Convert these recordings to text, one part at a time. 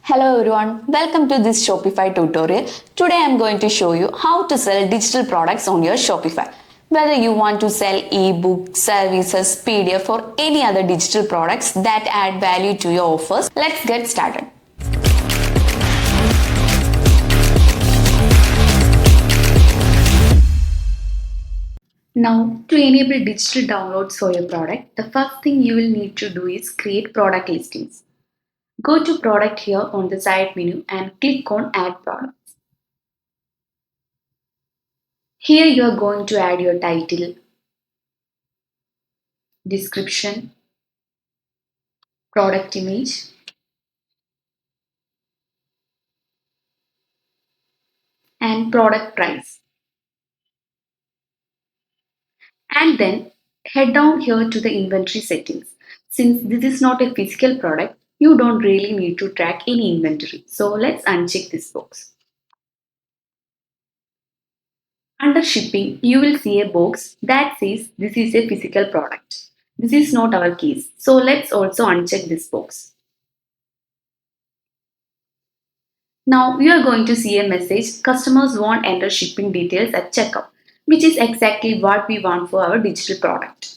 Hello everyone, welcome to this Shopify tutorial. Today I am going to show you how to sell digital products on your Shopify. Whether you want to sell eBooks, services, PDF or any other digital products that add value to your offers, let's get started. Now, to enable digital downloads for your product, the first thing you will need to do is create product listings. Go to product here on the side menu and click on add products. Here you are going to add your title, description, product image, and product price. And then head down here to the inventory settings. Since this is not a physical product, you don't really need to track any inventory. So let's uncheck this box. Under shipping, you will see a box that says this is a physical product. This is not our case. So let's also uncheck this box. Now you are going to see a message customers won't enter shipping details at checkout, which is exactly what we want for our digital product.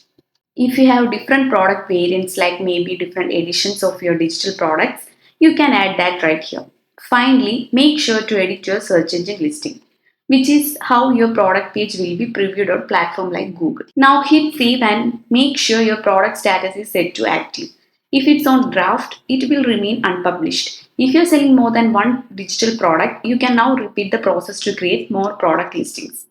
If you have different product variants, like maybe different editions of your digital products, you can add that right here. Finally, make sure to edit your search engine listing, which is how your product page will be previewed on platform like Google. Now hit save and make sure your product status is set to active. If it's on draft, it will remain unpublished. If you're selling more than one digital product, you can now repeat the process to create more product listings.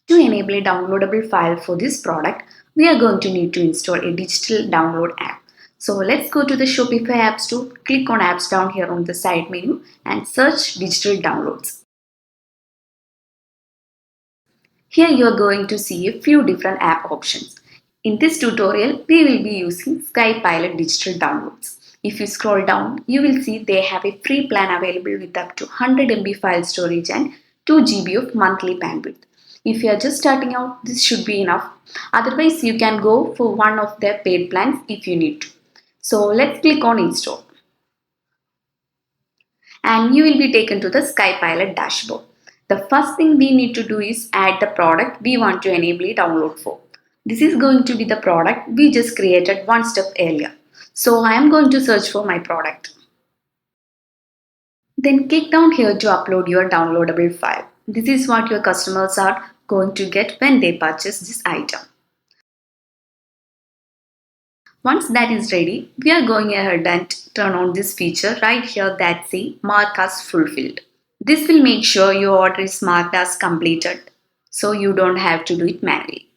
To enable a downloadable file for this product, we are going to need to install a digital download app. So let's go to the Shopify App Store, click on apps down here on the side menu and search digital downloads. Here you are going to see a few different app options. In this tutorial, we will be using SkyPilot digital downloads. If you scroll down, you will see they have a free plan available with up to 100 MB file storage and 2 GB of monthly bandwidth. If you are just starting out, this should be enough. Otherwise, you can go for one of their paid plans if you need to. So let's click on install. And you will be taken to the SkyPilot dashboard. The first thing we need to do is add the product we want to enable a download for. This is going to be the product we just created one step earlier. So I am going to search for my product. Then click down here to upload your downloadable file. This is what your customers are going to get when they purchase this item. Once that is ready, we are going ahead and turn on this feature right here that says mark as fulfilled. This will make sure your order is marked as completed, so you don't have to do it manually.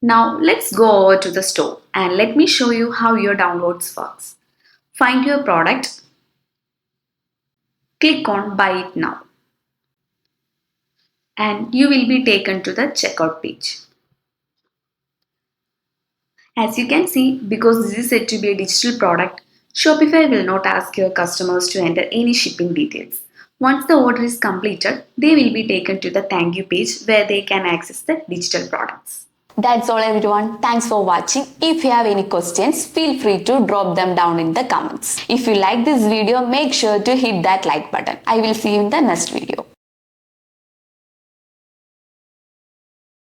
Now let's go over to the store and let me show you how your downloads works. Find your product, click on buy it now, and you will be taken to the checkout page. As you can see, because this is said to be a digital product, Shopify will not ask your customers to enter any shipping details. Once the order is completed, they will be taken to the thank you page where they can access the digital products. That's all everyone. Thanks for watching. If you have any questions, feel free to drop them down in the comments. If you like this video, make sure to hit that like button. I will see you in the next video.